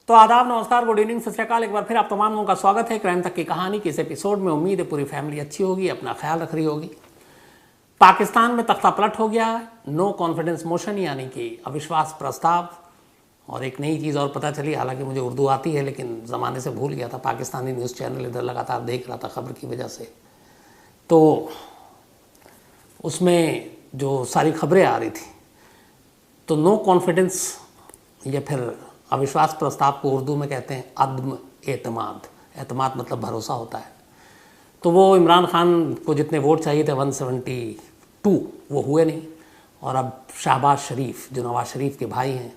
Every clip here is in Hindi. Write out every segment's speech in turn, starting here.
तो आदाब, नमस्कार, गुड इवनिंग, सत श्री अकाल। एक बार फिर आप तमाम लोगों का स्वागत है क्राइम तक की कहानी के इस एपिसोड में। उम्मीद है पूरी फैमिली अच्छी होगी, अपना ख्याल रख रही होगी। पाकिस्तान में तख्ता पलट हो गया है, नो कॉन्फिडेंस मोशन यानी कि अविश्वास प्रस्ताव। और एक नई चीज़ और पता चली, हालांकि मुझे उर्दू आती है लेकिन ज़माने से भूल गया था। पाकिस्तानी न्यूज़ चैनल इधर लगातार देख रहा था खबर की वजह से, तो उसमें जो सारी खबरें आ रही थी, तो नो कॉन्फिडेंस या फिर अविश्वास प्रस्ताव को उर्दू में कहते हैं अदम एतमाद। एतमाद मतलब भरोसा होता है। तो वो इमरान खान को जितने वोट चाहिए थे 172, वो हुए नहीं। और अब शहबाज शरीफ, जो नवाज शरीफ के भाई हैं,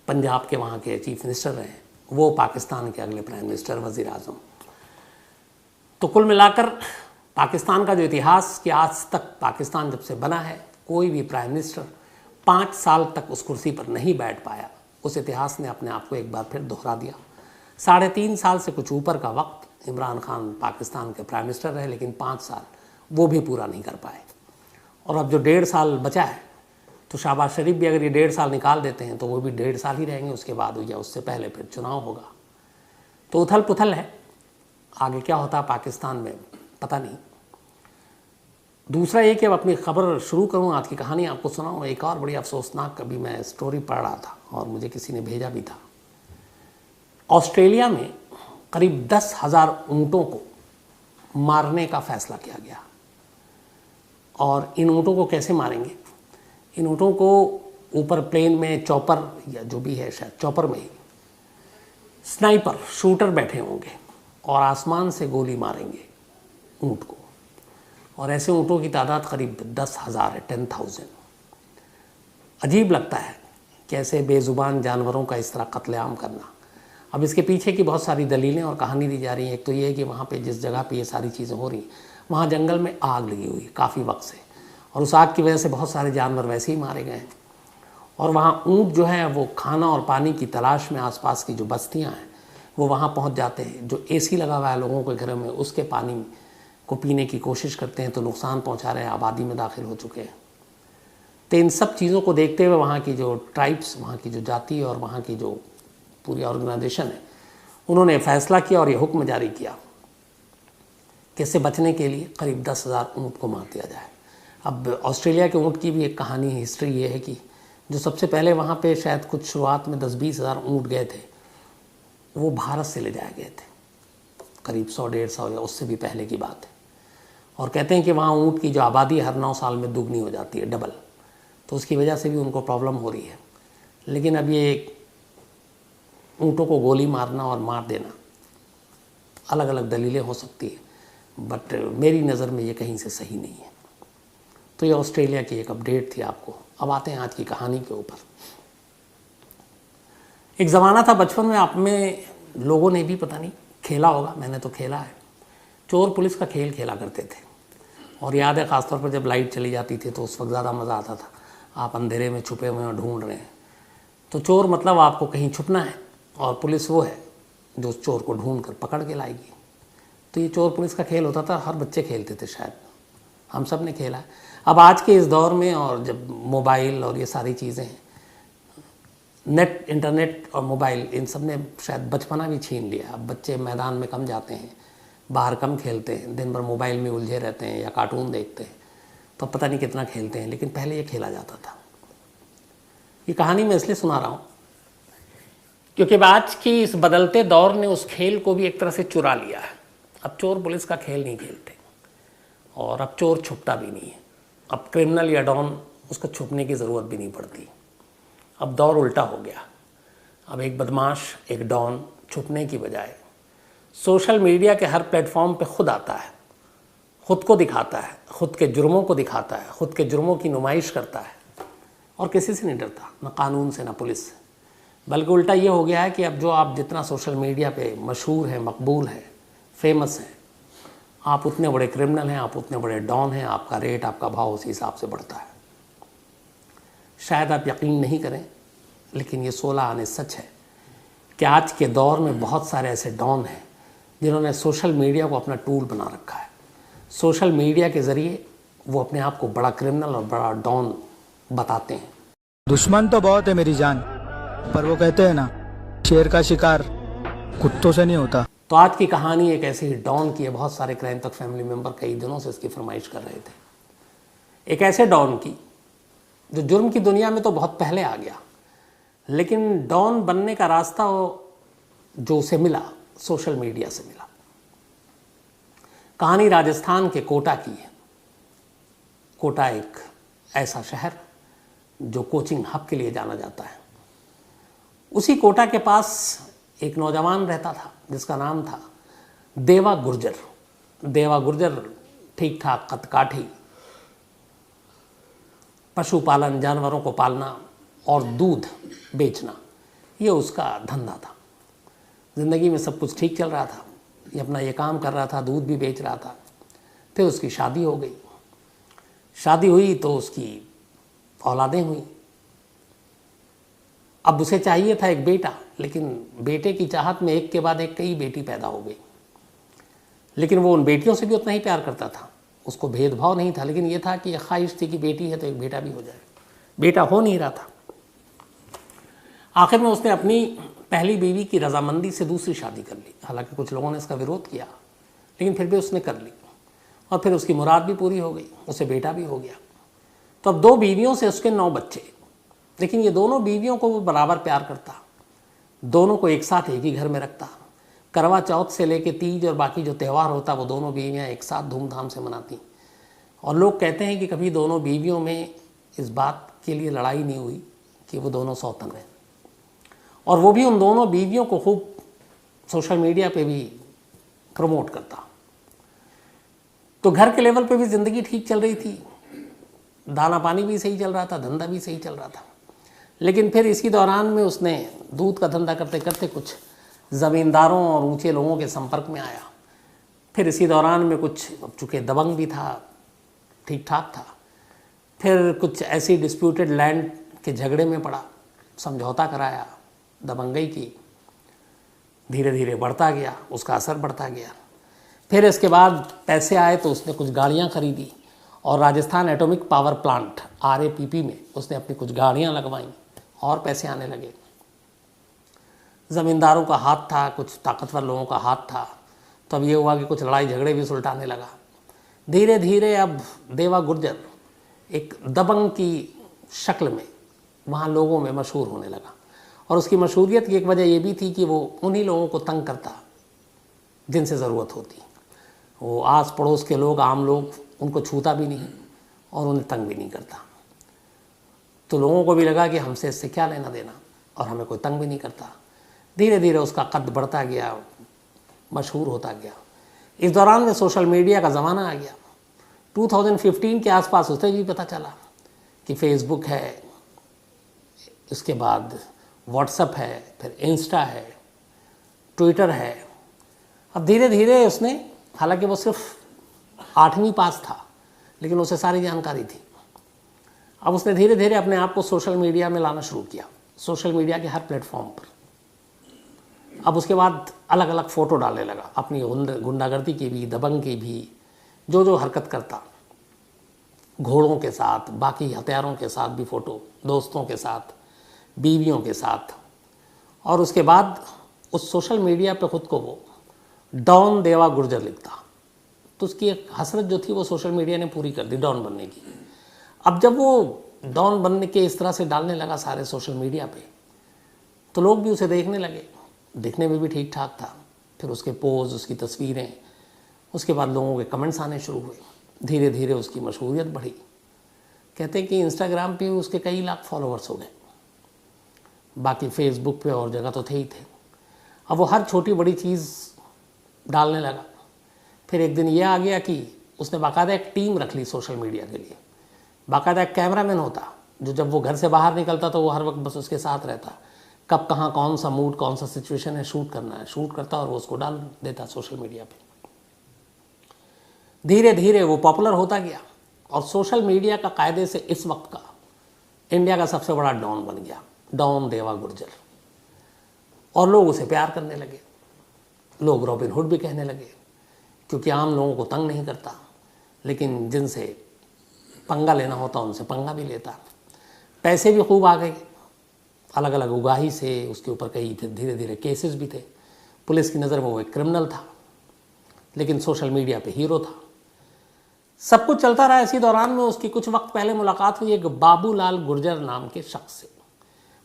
पंजाब के वहाँ के चीफ मिनिस्टर रहे, वो पाकिस्तान के अगले प्राइम मिनिस्टर, वज़ीर आज़म। तो कुल मिलाकर पाकिस्तान का जो इतिहास कि आज तक पाकिस्तान जब से बना है, कोई भी प्राइम मिनिस्टर 5 साल तक उस कुर्सी पर नहीं बैठ पाया। उस इतिहास ने अपने आप को एक बार फिर दोहरा दिया। 3.5 साल से कुछ ऊपर का वक्त इमरान खान पाकिस्तान के प्राइम मिनिस्टर रहे, लेकिन 5 साल वो भी पूरा नहीं कर पाए। और अब जो 1.5 साल बचा है, तो शहबाज शरीफ भी अगर ये 1.5 साल निकाल देते हैं तो वो भी 1.5 साल ही रहेंगे। उसके बाद या उससे पहले फिर चुनाव होगा। तो उथल पुथल है, आगे क्या होता है पाकिस्तान में पता नहीं। दूसरा ये कि अब अपनी खबर शुरू करूँ, आज की कहानी आपको सुनाऊँ। एक और बड़ी अफसोसनाक कभी मैं स्टोरी पढ़ रहा था और मुझे किसी ने भेजा भी था। ऑस्ट्रेलिया में करीब 10,000 ऊँटों को मारने का फैसला किया गया। और इन ऊँटों को कैसे मारेंगे? इन ऊँटों को ऊपर प्लेन में चॉपर या जो भी है, शायद चॉपर में ही स्नाइपर शूटर बैठे होंगे और आसमान से गोली मारेंगे ऊँट को। और ऐसे ऊँटों की तादाद करीब 10,000 है, 10,000। अजीब लगता है कि ऐसे बेज़ुबान जानवरों का इस तरह कत्लेआम करना। अब इसके पीछे की बहुत सारी दलीलें और कहानी दी जा रही हैं। एक तो ये है कि वहाँ पे जिस जगह पे ये सारी चीज़ें हो रही, वहाँ जंगल में आग लगी हुई है काफ़ी वक्त से, और उस आग की वजह से बहुत सारे जानवर वैसे ही मारे गए हैं। और वहाँ ऊँट जो है वो खाना और पानी की तलाश में आसपास की जो बस्तियाँ हैं वो वहाँ पहुँच जाते हैं। जो AC लगा हुआ है लोगों के घरों में, उसके पानी को पीने की कोशिश करते हैं तो नुकसान पहुंचा रहे हैं, आबादी में दाखिल हो चुके हैं। तो इन सब चीज़ों को देखते हुए वहाँ की जो ट्राइब्स, वहाँ की जो जाति और वहाँ की जो पूरी ऑर्गेनाइजेशन है, उन्होंने फैसला किया और ये हुक्म जारी किया कि इससे बचने के लिए करीब 10,000 ऊँट को मार दिया जाए। अब ऑस्ट्रेलिया के ऊँट की भी एक कहानी, हिस्ट्री ये है कि जो सबसे पहले वहाँ पे शायद कुछ शुरुआत में 10-20 हज़ार ऊँट गए थे, वो भारत से ले जाए गए थे। करीब 100-150 या उससे भी पहले की बात है। और कहते हैं कि वहाँ ऊँट की जो आबादी हर 9 साल में दुगनी हो जाती है, डबल। तो उसकी वजह से भी उनको प्रॉब्लम हो रही है। लेकिन अब ये ऊँटों को गोली मारना और मार देना, अलग अलग दलीलें हो सकती है, बट मेरी नज़र में ये कहीं से सही नहीं है। तो ये ऑस्ट्रेलिया की एक अपडेट थी आपको। अब आते हैं आज की कहानी के ऊपर। एक ज़माना था बचपन में, आप में लोगों ने भी पता नहीं खेला होगा, मैंने तो खेला है, चोर पुलिस का खेल खेला करते थे। और याद है ख़ासतौर पर जब लाइट चली जाती थी तो उस वक्त ज़्यादा मज़ा आता था। आप अंधेरे में छुपे हुए हैं, ढूंढ रहे हैं। तो चोर मतलब आपको कहीं छुपना है और पुलिस वो है जो चोर को ढूंढ कर पकड़ के लाएगी। तो ये चोर पुलिस का खेल होता था, हर बच्चे खेलते थे, शायद हम सब ने खेला है। अब आज के इस दौर में, और जब मोबाइल और ये सारी चीज़ें हैं, नेट, इंटरनेट और मोबाइल, इन सब ने शायद बचपना भी छीन लिया। अब बच्चे मैदान में कम जाते हैं, बाहर कम खेलते हैं, दिन भर मोबाइल में उलझे रहते हैं या कार्टून देखते हैं, तो पता नहीं कितना खेलते हैं। लेकिन पहले ये खेला जाता था। ये कहानी मैं इसलिए सुना रहा हूँ क्योंकि आज की इस बदलते दौर ने उस खेल को भी एक तरह से चुरा लिया है। अब चोर पुलिस का खेल नहीं खेलते और अब चोर छुपता भी नहीं है। अब क्रिमिनल या डॉन, उसको छुपने की ज़रूरत भी नहीं पड़ती। अब दौर उल्टा हो गया। अब एक बदमाश, एक डॉन छुपने की बजाय सोशल मीडिया के हर प्लेटफॉर्म पे खुद आता है, खुद को दिखाता है, खुद के जुर्मों को दिखाता है, खुद के जुर्मों की नुमाइश करता है और किसी से नहीं डरता, ना कानून से ना पुलिस से। बल्कि उल्टा ये हो गया है कि अब जो आप जितना सोशल मीडिया पे मशहूर हैं, मकबूल हैं, फेमस हैं, आप उतने बड़े क्रिमिनल हैं, आप उतने बड़े डॉन हैं, आपका रेट, आपका भाव उसी हिसाब से बढ़ता है। शायद आप यकीन नहीं करें, लेकिन ये 16 आने सच है कि आज के दौर में बहुत सारे ऐसे डॉन हैं जिन्होंने सोशल मीडिया को अपना टूल बना रखा है। सोशल मीडिया के ज़रिए वो अपने आप को बड़ा क्रिमिनल और बड़ा डॉन बताते हैं। दुश्मन तो बहुत है मेरी जान, पर वो कहते हैं ना, शेर का शिकार कुत्तों से नहीं होता। तो आज की कहानी एक ऐसी डॉन की है। बहुत सारे क्राइम तक फैमिली मेंबर कई दिनों से इसकी फरमाइश कर रहे थे। एक ऐसे डॉन की जो जुर्म की दुनिया में तो बहुत पहले आ गया, लेकिन डॉन बनने का रास्ता जो उसे मिला सोशल मीडिया से मिला। कहानी राजस्थान के कोटा की है। कोटा एक ऐसा शहर जो कोचिंग हब के लिए जाना जाता है। उसी कोटा के पास एक नौजवान रहता था जिसका नाम था देवा गुर्जर। देवा गुर्जर ठीक ठाक कदकाठी, पशुपालन, जानवरों को पालना और दूध बेचना, ये उसका धंधा था। ज़िंदगी में सब कुछ ठीक चल रहा था। ये अपना ये काम कर रहा था, दूध भी बेच रहा था। फिर उसकी शादी हो गई। शादी हुई तो उसकी औलादें हुई। अब उसे चाहिए था एक बेटा, लेकिन बेटे की चाहत में एक के बाद एक कई बेटी पैदा हो गई। लेकिन वो उन बेटियों से भी उतना ही प्यार करता था। उसको भेदभाव नहीं था, लेकिन ये था कि ख्वाहिश थी कि बेटी है तो एक बेटा भी हो जाए। बेटा हो नहीं रहा था। आखिर में उसने अपनी पहली बीवी की रजामंदी से दूसरी शादी कर ली। हालांकि कुछ लोगों ने इसका विरोध किया, लेकिन फिर भी उसने कर ली। और फिर उसकी मुराद भी पूरी हो गई, उसे बेटा भी हो गया। तो अब 2 बीवियों से उसके 9 बच्चे। लेकिन ये दोनों बीवियों को वो बराबर प्यार करता, दोनों को एक साथ एक ही घर में रखता। करवा चौथ से लेके तीज और बाकी जो त्यौहार होता वो दोनों बीवियां एक साथ धूमधाम से मनाती। और लोग कहते हैं कि कभी दोनों बीवियों में इस बात के लिए लड़ाई नहीं हुई कि वो दोनों सौतन हैं। और वो भी उन दोनों बीवियों को खूब सोशल मीडिया पे भी प्रमोट करता। तो घर के लेवल पे भी ज़िंदगी ठीक चल रही थी, दाना पानी भी सही चल रहा था, धंधा भी सही चल रहा था। लेकिन फिर इसी दौरान में उसने दूध का धंधा करते करते कुछ ज़मींदारों और ऊंचे लोगों के संपर्क में आया। फिर इसी दौरान में कुछ, चूँकि दबंग भी था, ठीक ठाक था, फिर कुछ ऐसी डिस्प्यूटेड लैंड के झगड़े में पड़ा, समझौता कराया, दबंगई की। धीरे धीरे बढ़ता गया, उसका असर बढ़ता गया। फिर इसके बाद पैसे आए तो उसने कुछ गाड़ियाँ खरीदी और Rajasthan atomic power plant RAPP में उसने अपनी कुछ गाड़ियाँ लगवाईं और पैसे आने लगे। ज़मींदारों का हाथ था, कुछ ताकतवर लोगों का हाथ था। तो अब ये हुआ कि कुछ लड़ाई झगड़े भी सुलटाने लगा। धीरे धीरे अब देवा गुर्जर एक दबंग की शक्ल में वहाँ लोगों में मशहूर होने लगा। और उसकी मशहूरियत की एक वजह ये भी थी कि वो उन्हीं लोगों को तंग करता जिनसे ज़रूरत होती। वो आस पड़ोस के लोग, आम लोग, उनको छूता भी नहीं और उन्हें तंग भी नहीं करता। तो लोगों को भी लगा कि हमसे इससे क्या लेना देना, और हमें कोई तंग भी नहीं करता। धीरे धीरे उसका कद बढ़ता गया, मशहूर होता गया। इस दौरान में सोशल मीडिया का ज़माना आ गया। 2015 के आसपास उसे भी पता चला कि फेसबुक है, उसके बाद व्हाट्सएप है, फिर इंस्टा है, ट्विटर है। अब धीरे धीरे उसने, हालांकि वो सिर्फ 8वीं पास था, लेकिन उसे सारी जानकारी थी। अब उसने धीरे धीरे अपने आप को सोशल मीडिया में लाना शुरू किया, सोशल मीडिया के हर प्लेटफॉर्म पर। अब उसके बाद अलग अलग फ़ोटो डालने लगा, अपनी गुंडागर्दी की भी, दबंग की भी, जो हरकत करता, घोड़ों के साथ, बाकी हथियारों के साथ भी फ़ोटो, दोस्तों के साथ, बीवियों के साथ। और उसके बाद उस सोशल मीडिया पे ख़ुद को वो डॉन देवा गुर्जर लिखता। तो उसकी एक हसरत जो थी वो सोशल मीडिया ने पूरी कर दी, डॉन बनने की। अब जब वो डॉन बनने के इस तरह से डालने लगा सारे सोशल मीडिया पे, तो लोग भी उसे देखने लगे। दिखने में भी ठीक ठाक था। फिर उसके पोज, उसकी तस्वीरें, उसके बाद लोगों के कमेंट्स आने शुरू हुए। धीरे धीरे उसकी मशहूरियत बढ़ी। कहते हैं कि इंस्टाग्राम पे उसके कई लाख फॉलोअर्स हो गए। बाकी फेसबुक पे और जगह तो थे ही थे। अब वो हर छोटी बड़ी चीज़ डालने लगा। फिर एक दिन ये आ गया कि उसने बाकायदा एक टीम रख ली सोशल मीडिया के लिए। बाकायदा एक कैमरामैन होता जो जब वो घर से बाहर निकलता तो वो हर वक्त बस उसके साथ रहता। कब कहाँ कौन सा मूड, कौन सा सिचुएशन है, शूट करना है, शूट करता और वो उसको डाल देता सोशल मीडिया पे। धीरे धीरे वो पॉपुलर होता गया और सोशल मीडिया का कायदे से इस वक्त का इंडिया का सबसे बड़ा डॉन बन गया, डॉन देवा गुर्जर। और लोग उसे प्यार करने लगे। लोग रॉबिन हुड भी कहने लगे, क्योंकि आम लोगों को तंग नहीं करता, लेकिन जिनसे पंगा लेना होता उनसे पंगा भी लेता। पैसे भी खूब आ गए। अलग अलग उगाही से उसके ऊपर कई फिर धीरे धीरे केसेस भी थे। पुलिस की नज़र में वो एक क्रिमिनल था, लेकिन सोशल मीडिया पे हीरो था। सब कुछ चलता रहा। इसी दौरान में उसकी कुछ वक्त पहले मुलाकात हुई एक बाबूलाल गुर्जर नाम के शख्स से।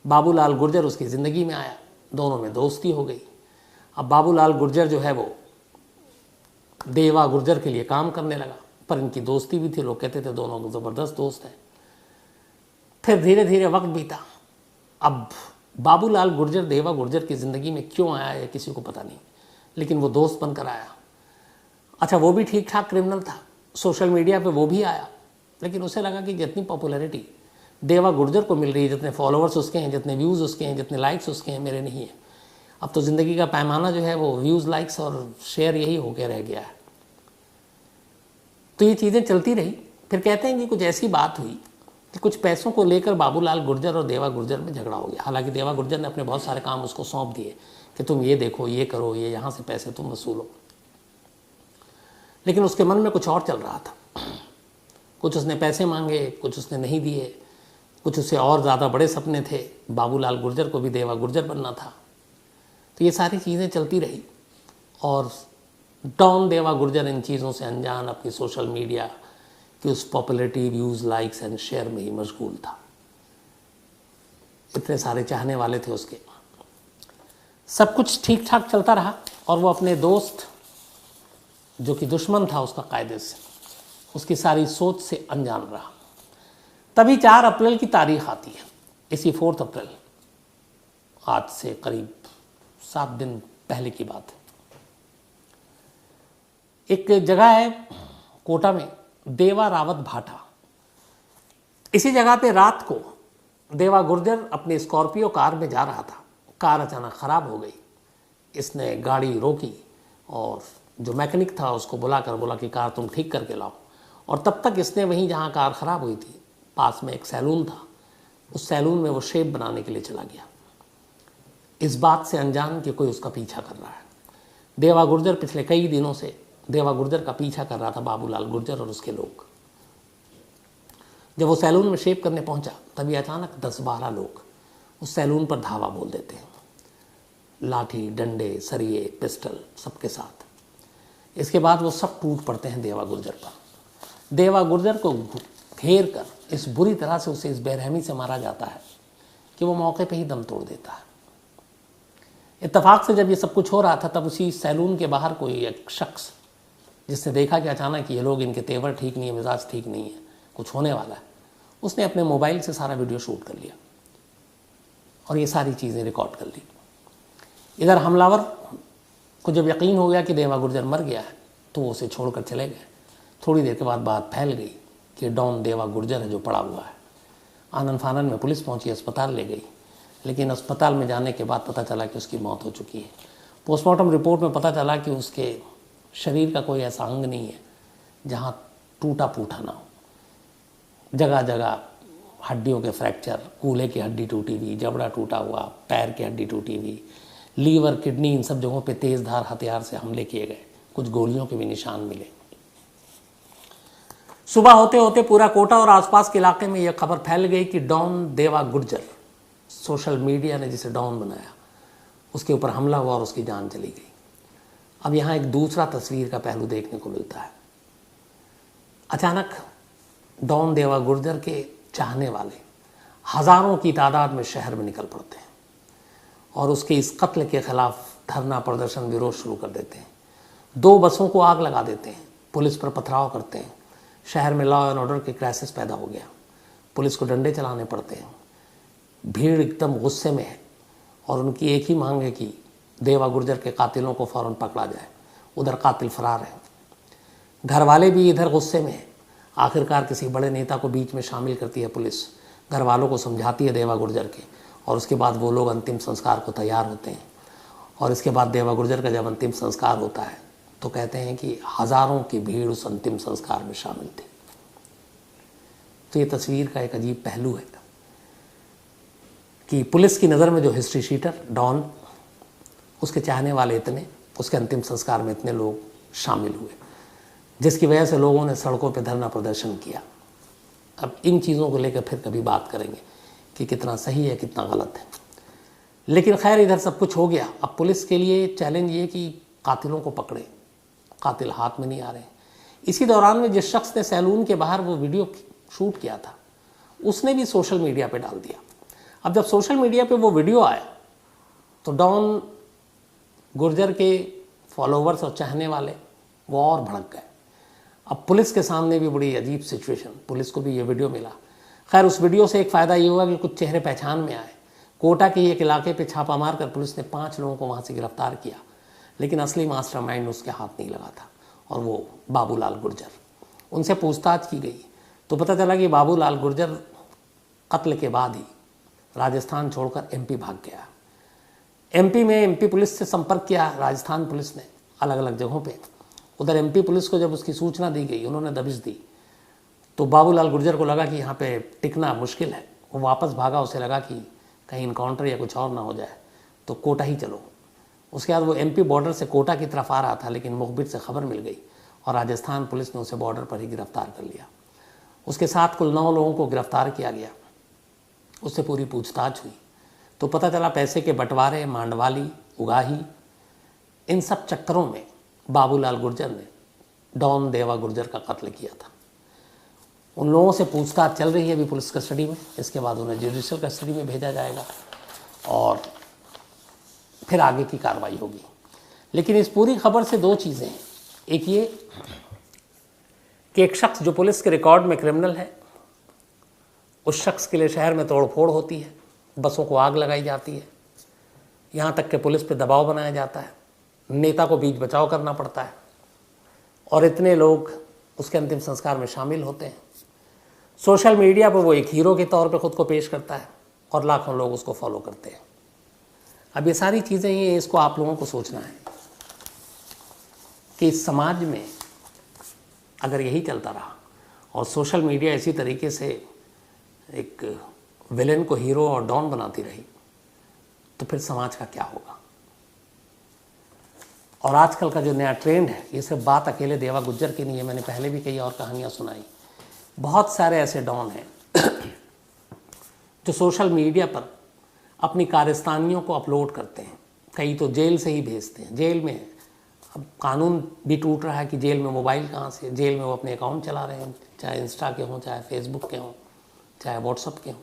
बाबूलाल गुर्जर उसकी ज़िंदगी में आया, दोनों में दोस्ती हो गई। अब बाबूलाल गुर्जर जो है वो देवा गुर्जर के लिए काम करने लगा, पर इनकी दोस्ती भी थी, लोग कहते थे दोनों ज़बरदस्त दोस्त हैं। फिर धीरे धीरे वक्त बीता। अब बाबूलाल गुर्जर देवा गुर्जर की ज़िंदगी में क्यों आया ये किसी को पता नहीं, लेकिन वो दोस्त बनकर आया। अच्छा, वो भी ठीक ठाक क्रिमिनल था, सोशल मीडिया पे वो भी आया, लेकिन उसे लगा कि जितनी पॉपुलैरिटी देवा गुर्जर को मिल रही है, जितने फॉलोअर्स उसके हैं, जितने व्यूज़ उसके हैं, जितने लाइक्स उसके हैं, मेरे नहीं है। अब तो ज़िंदगी का पैमाना जो है वो व्यूज़, लाइक्स और शेयर यही होकर रह गया है। तो ये चीज़ें चलती रही। फिर कहते हैं कि कुछ ऐसी बात हुई कि कुछ पैसों को लेकर बाबूलाल गुर्जर और देवा गुर्जर में झगड़ा हो गया। हालांकि देवा गुर्जर ने अपने बहुत सारे काम उसको सौंप दिए कि तुम ये देखो, ये करो, ये यहाँ से पैसे तुम वसूलो, लेकिन उसके मन में कुछ और चल रहा था। कुछ उसने पैसे मांगे, कुछ उसने नहीं दिए, कुछ उससे और ज़्यादा बड़े सपने थे। बाबूलाल गुर्जर को भी देवा गुर्जर बनना था। तो ये सारी चीज़ें चलती रही और डॉन देवा गुर्जर इन चीज़ों से अनजान अपनी सोशल मीडिया कि उस popularity, views, likes and share में ही मशगूल था। इतने सारे चाहने वाले थे उसके। सब कुछ ठीक ठाक चलता रहा और वो अपने दोस्त जो कि दुश्मन था उसका कायदे से, उसकी सारी सोच से अनजान रहा। तभी 4 अप्रैल की तारीख आती है। इसी 4 अप्रैल, आज से करीब 7 दिन पहले की बात है। एक जगह है कोटा में, देवा रावत भाटा। इसी जगह पे रात को देवा गुर्जर अपनी स्कॉर्पियो कार में जा रहा था। कार अचानक ख़राब हो गई। इसने गाड़ी रोकी और जो मैकेनिक था उसको बुलाकर बोला कि कार तुम ठीक करके लाओ। और तब तक इसने वहीं जहाँ कार ख़राब हुई थी पास में एक सैलून था, उस सैलून में वो शेव बनाने के लिए चला गया, इस बात से अनजान कि कोई उसका पीछा कर रहा है। देवा गुर्जर पिछले कई दिनों से देवा गुर्जर का पीछा कर रहा था बाबूलाल गुर्जर और उसके लोग। जब वो सैलून में शेव करने पहुंचा तभी अचानक 10-12 लोग उस सैलून पर धावा बोल देते हैं, लाठी, डंडे, सरिये, पिस्टल सबके साथ। इसके बाद वो सब टूट पड़ते हैं देवा गुर्जर पर। देवा गुर्जर को घेर कर इस बुरी तरह से उसे इस बेरहमी से मारा जाता है कि वो मौके पे ही दम तोड़ देता है। इत्तेफाक से जब ये सब कुछ हो रहा था तब उसी सैलून के बाहर कोई एक शख्स, जिसने देखा कि अचानक ये लोग, इनके तेवर ठीक नहीं है, मिजाज ठीक नहीं है, कुछ होने वाला है, उसने अपने मोबाइल से सारा वीडियो शूट कर लिया और ये सारी चीज़ें रिकॉर्ड कर ली। इधर हमलावर को जब यकीन हो गया कि देवा गुर्जर मर गया है तो वो उसे छोड़कर चले गए। थोड़ी देर के बाद बात फैल गई कि डॉन देवा गुर्जर है जो पड़ा हुआ है। आनन फानन में पुलिस पहुंची, अस्पताल ले गई, लेकिन अस्पताल में जाने के बाद पता चला कि उसकी मौत हो चुकी है। पोस्टमार्टम रिपोर्ट में पता चला कि उसके शरीर का कोई ऐसा अंग नहीं है जहाँ टूटा फूटा ना हो। जगह जगह हड्डियों के फ्रैक्चर, कूल्हे की हड्डी टूटी हुई, जबड़ा टूटा हुआ, पैर की हड्डी टूटी हुई, लीवर, किडनी, इन सब जगहों पे तेज़धार हथियार से हमले किए गए। कुछ गोलियों के भी निशान मिले। सुबह होते होते पूरा कोटा और आसपास के इलाके में यह खबर फैल गई कि डॉन देवा गुर्जर, सोशल मीडिया ने जिसे डॉन बनाया, उसके ऊपर हमला हुआ और उसकी जान चली गई। अब यहाँ एक दूसरा तस्वीर का पहलू देखने को मिलता है। अचानक डॉन देवा गुर्जर के चाहने वाले हज़ारों की तादाद में शहर में निकल पड़ते हैं और उसके इस कत्ल के खिलाफ धरना, प्रदर्शन, विरोध शुरू कर देते हैं। 2 बसों को आग लगा देते हैं, पुलिस पर पथराव करते हैं। शहर में लॉ एंड ऑर्डर की क्राइसिस पैदा हो गया। पुलिस को डंडे चलाने पड़ते हैं। भीड़ एकदम गुस्से में है और उनकी एक ही मांग है कि देवा गुर्जर के कातिलों को फ़ौरन पकड़ा जाए। उधर कातिल फरार है। घर वाले भी इधर गुस्से में हैं। आखिरकार किसी बड़े नेता को बीच में शामिल करती है पुलिस, घर वालों को समझाती है देवा गुर्जर के, और उसके बाद वो लोग अंतिम संस्कार को तैयार होते हैं। और इसके बाद देवा गुर्जर का जब अंतिम संस्कार होता है तो कहते हैं कि हज़ारों की भीड़ उस अंतिम संस्कार में शामिल थी। तो ये तस्वीर का एक अजीब पहलू है कि पुलिस की नज़र में जो हिस्ट्री शीटर डॉन, उसके चाहने वाले इतने, उसके अंतिम संस्कार में इतने लोग शामिल हुए, जिसकी वजह से लोगों ने सड़कों पर धरना प्रदर्शन किया। अब इन चीज़ों को लेकर फिर कभी बात करेंगे कि कितना सही है कितना गलत है। लेकिन खैर इधर सब कुछ हो गया। अब पुलिस के लिए चैलेंज ये कि कातिलों को पकड़े, कातिल हाथ में नहीं आ रहे। इसी दौरान में जिस शख्स ने सैलून के बाहर वो वीडियो शूट किया था उसने भी सोशल मीडिया पे डाल दिया। अब जब सोशल मीडिया पे वो वीडियो आया तो डॉन गुर्जर के फॉलोवर्स और चाहने वाले वो और भड़क गए। अब पुलिस के सामने भी बड़ी अजीब सिचुएशन, पुलिस को भी ये वीडियो मिला। खैर उस वीडियो से एक फ़ायदा ये हुआ कि कुछ चेहरे पहचान में आए। कोटा के एक इलाके पे छापा मारकर पुलिस ने 5 लोगों को वहाँ से गिरफ्तार किया, लेकिन असली मास्टरमाइंड उसके हाथ नहीं लगा था, और वो बाबूलाल गुर्जर। उनसे पूछताछ की गई तो पता चला कि बाबूलाल गुर्जर कत्ल के बाद ही राजस्थान छोड़कर एमपी भाग गया। एमपी में एमपी पुलिस से संपर्क किया राजस्थान पुलिस ने अलग अलग जगहों पे। उधर एमपी पुलिस को जब उसकी सूचना दी गई, उन्होंने दबिश दी, तो बाबूलाल गुर्जर को लगा कि यहाँ पे टिकना मुश्किल है। वो वापस भागा, उसे लगा कि कहीं इनकाउंटर या कुछ और ना हो जाए, तो कोटा ही चलो। उसके बाद वो एमपी बॉर्डर से कोटा की तरफ आ रहा था, लेकिन मुखबिर से खबर मिल गई और राजस्थान पुलिस ने उसे बॉर्डर पर ही गिरफ्तार कर लिया। उसके साथ कुल 9 लोगों को गिरफ्तार किया गया। उससे पूरी पूछताछ हुई तो पता चला पैसे के बंटवारे, मांडवाली, उगाही, इन सब चक्करों में बाबूलाल गुर्जर ने डॉन देवा गुर्जर का कत्ल किया था। उन लोगों से पूछताछ चल रही है अभी पुलिस कस्टडी में। इसके बाद उन्हें जुडिशियल कस्टडी में भेजा जाएगा और फिर आगे की कार्रवाई होगी। लेकिन इस पूरी खबर से 2 चीज़ें हैं। एक ये कि एक शख्स जो पुलिस के रिकॉर्ड में क्रिमिनल है, उस शख्स के लिए शहर में तोड़फोड़ होती है, बसों को आग लगाई जाती है, यहाँ तक कि पुलिस पे दबाव बनाया जाता है, नेता को बीच बचाव करना पड़ता है, और इतने लोग उसके अंतिम संस्कार में शामिल होते हैं। सोशल मीडिया पर वो एक हीरो के तौर पे खुद को पेश करता है और लाखों लोग उसको फॉलो करते हैं। अब ये सारी चीज़ें ये इसको आप लोगों को सोचना है कि इस समाज में अगर यही चलता रहा और सोशल मीडिया इसी तरीके से एक विलेन को हीरो और डॉन बनाती रही तो फिर समाज का क्या होगा। और आजकल का जो नया ट्रेंड है, ये सिर्फ बात अकेले देवा गुर्जर की नहीं है, मैंने पहले भी कई और कहानियाँ सुनाई। बहुत सारे ऐसे डॉन हैं जो सोशल मीडिया पर अपनी कारस्तानियों को अपलोड करते हैं, कई तो जेल से ही भेजते हैं। जेल में अब कानून भी टूट रहा है कि जेल में मोबाइल कहाँ से, जेल में वो अपने अकाउंट चला रहे हैं, चाहे इंस्टा के हों, चाहे फेसबुक के हों, चाहे व्हाट्सअप के हों।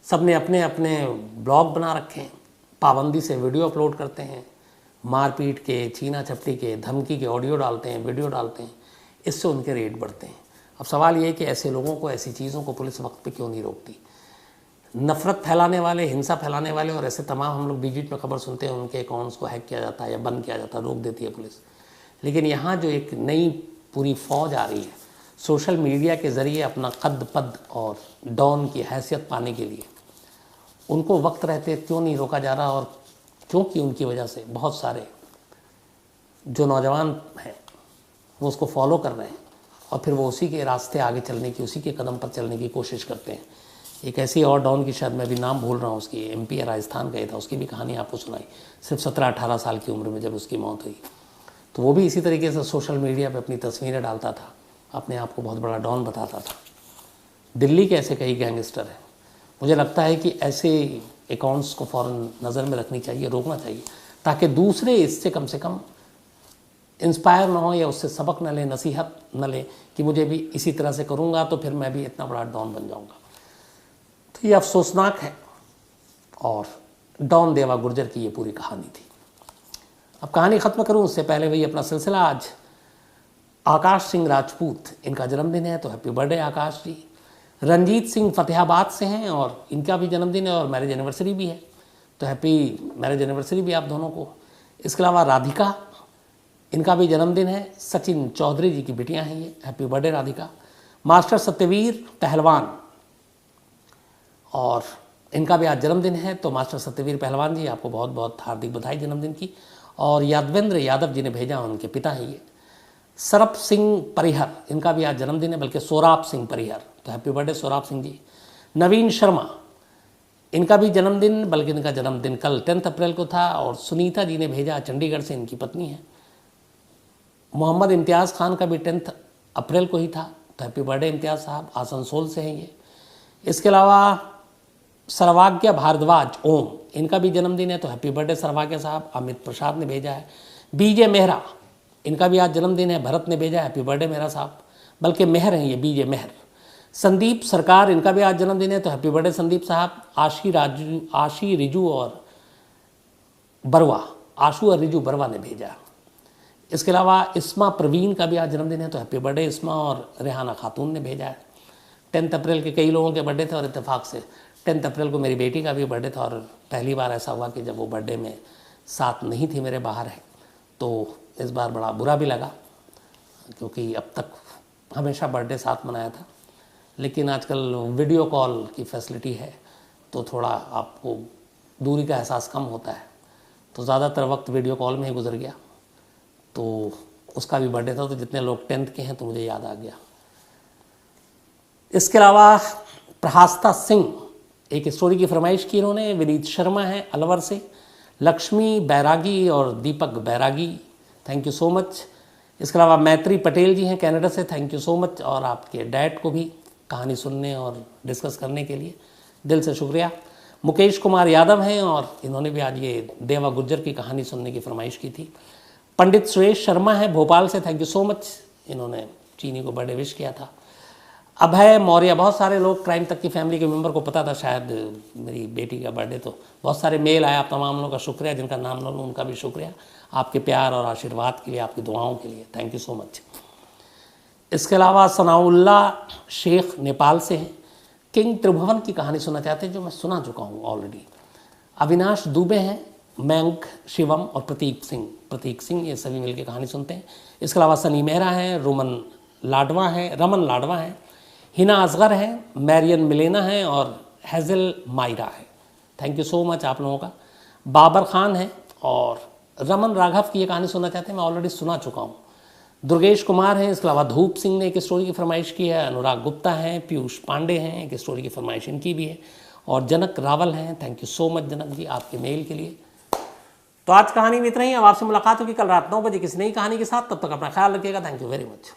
सब ने अपने अपने ब्लॉग बना रखे हैं, पाबंदी से वीडियो अपलोड करते हैं, मारपीट के, छीना झपटी के, धमकी के ऑडियो डालते हैं, वीडियो डालते हैं। इससे उनके रेट बढ़ते हैं। अब सवाल ये है कि ऐसे लोगों को, ऐसी चीज़ों को पुलिस वक्त पे क्यों नहीं रोकती। नफ़रत फैलाने वाले, हिंसा फैलाने वाले और ऐसे तमाम हम लोग बीच में खबर सुनते हैं, उनके अकाउंट्स को हैक किया जाता है या बंद किया जाता है, रोक देती है पुलिस। लेकिन यहाँ जो एक नई पूरी फ़ौज आ रही है सोशल मीडिया के ज़रिए अपना कद पद और डॉन की हैसियत पाने के लिए, उनको वक्त रहते क्यों नहीं रोका जा रहा। और क्योंकि उनकी वजह से बहुत सारे जो नौजवान हैं वो उसको फॉलो कर रहे हैं और फिर वो उसी के रास्ते आगे चलने की, उसी के कदम पर चलने की कोशिश करते हैं। एक ऐसी और डॉन की, शायद मैं भी नाम भूल रहा हूँ, उसकी एमपी या राजस्थान गया था, उसकी भी कहानी आपको सुनाई, सिर्फ 17-18 साल की उम्र में जब उसकी मौत हुई। तो वो भी इसी तरीके से सोशल मीडिया पे अपनी तस्वीरें डालता था, अपने आप को बहुत बड़ा डॉन बताता था। दिल्ली के ऐसे कई गैंगस्टर हैं। मुझे लगता है कि ऐसे अकाउंट्स को फ़ौरन नज़र में रखनी चाहिए, रोकना चाहिए, ताकि दूसरे इससे कम से कम इंस्पायर ना हो या उससे सबक न लें, नसीहत न लें कि मुझे भी इसी तरह से करूँगा तो फिर मैं भी इतना बड़ा डॉन बन जाऊँगा। तो ये अफसोसनाक है। और डॉन देवा गुर्जर की ये पूरी कहानी थी। अब कहानी ख़त्म करूँ उससे पहले वही अपना सिलसिला। आज आकाश सिंह राजपूत, इनका जन्मदिन है, तो हैप्पी बर्थडे आकाश जी। रंजीत सिंह फतेहाबाद से हैं और इनका भी जन्मदिन है और मैरिज एनिवर्सरी भी है, तो हैप्पी मैरिज एनिवर्सरी भी आप दोनों को। इसके अलावा राधिका, इनका भी जन्मदिन है, सचिन चौधरी जी की बिटियां हैं ये, happy birthday Radhika. Master Satyaveer Pahalwan, और इनका भी आज जन्मदिन है, तो मास्टर सत्यवीर पहलवान जी आपको बहुत बहुत हार्दिक बधाई जन्मदिन की। और यादवेंद्र यादव जी ने भेजा, उनके पिता हैं ये। सरप सिंह परिहर, इनका भी आज जन्मदिन है, बल्कि सोराब सिंह परिहर, तो हैप्पी बर्थडे सोराब सिंह जी। नवीन शर्मा, इनका भी जन्मदिन, बल्कि इनका जन्मदिन कल 10 अप्रैल को था। और सुनीता जी ने भेजा, चंडीगढ़ से, इनकी पत्नी है। मोहम्मद इम्तियाज़ खान का भी 10 अप्रैल को ही था, तो हैप्पी बर्थडे इम्तियाज़ साहब, आसनसोल से हैं ये। इसके अलावा सर्वाज्ञा भारद्वाज ओम, इनका भी जन्मदिन है, तो हैप्पी बर्थडे सर्वाज्ञा साहब। अमित प्रसाद ने भेजा है। बीजे मेहरा, इनका भी आज जन्मदिन है, भरत ने भेजा, हैप्पी बर्थडे मेहरा साहब, बल्कि मेहर हैं ये, बीजे मेहर। संदीप सरकार, इनका भी आज जन्मदिन है, तो हैप्पी बर्थडे संदीप साहब। आशी रिजू और बरवा, आशू और रिजू बरवा ने भेजा। इसके अलावा इस्मा प्रवीण का भी आज जन्मदिन है, तो हैप्पी बर्थडे इस्मा, और रेहाना खातून ने भेजा है। 10 अप्रैल के कई लोगों के बर्थडे थे और इत्तेफाक से 10 अप्रैल को मेरी बेटी का भी बर्थडे था, और पहली बार ऐसा हुआ कि जब वो बर्थडे में साथ नहीं थी, मेरे बाहर है, तो इस बार बड़ा बुरा भी लगा, क्योंकि अब तक हमेशा बर्थडे साथ मनाया था। लेकिन आजकल वीडियो कॉल की फैसिलिटी है, तो थोड़ा आपको दूरी का एहसास कम होता है, तो ज़्यादातर वक्त वीडियो कॉल में ही गुजर गया। तो उसका भी बर्थडे था, तो जितने लोग 10th के हैं तो मुझे याद आ गया। इसके अलावा प्रहास्ता सिंह, एक स्टोरी की फरमाइश की इन्होंने। विनीत शर्मा है अलवर से। लक्ष्मी बैरागी और दीपक बैरागी, थैंक यू सो मच। इसके अलावा मैत्री पटेल जी हैं कनाडा से, थैंक यू सो मच, और आपके डैड को भी कहानी सुनने और डिस्कस करने के लिए दिल से शुक्रिया। मुकेश कुमार यादव हैं, और इन्होंने भी आज ये देवा गुर्जर की कहानी सुनने की फरमाइश की थी। पंडित सुरेश शर्मा है भोपाल से, थैंक यू सो मच, इन्होंने चीनी को बर्थडे विश किया था। अभय मौर्य, बहुत सारे लोग क्राइम तक की फैमिली के मेंबर को पता था शायद मेरी बेटी का बर्थडे, तो बहुत सारे मेल आया, आप तमाम लोगों का शुक्रिया, जिनका नाम ना लूँ उनका भी शुक्रिया, आपके प्यार और आशीर्वाद के लिए, आपकी दुआओं के लिए, थैंक यू सो मच। इसके अलावा सनाउल्ला शेख नेपाल से हैं। किंग त्रिभुवन की कहानी सुनना चाहते हैं, जो मैं सुना चुका हूँ ऑलरेडी। अविनाश दुबे हैं, मयंक शिवम और प्रतीक सिंह, ये सभी मिलकर कहानी सुनते हैं। इसके अलावा सनी मेहरा हैं, रमन लाडवा हैं, हिना असगर है, मैरियन मिलेना है, और हैज़ल मायरा है, थैंक यू सो मच आप लोगों का। बाबर खान है, और रमन राघव की ये कहानी सुनना चाहते हैं, मैं ऑलरेडी सुना चुका हूँ। दुर्गेश कुमार हैं। इसके अलावा धूप सिंह ने एक स्टोरी की फरमाइश की है। अनुराग गुप्ता हैं, पीयूष पांडे हैं, एक स्टोरी की फरमाइश इनकी भी है, और जनक रावल हैं, thank you so much Janak ji आपके मेल के लिए। तो आज कहानी में इतना ही। अब आपसे मुलाकात होगी कल रात 9 बजे किसी नई कहानी के साथ, तब तक अपना ख्याल रखिएगा, थैंक यू वेरी मच।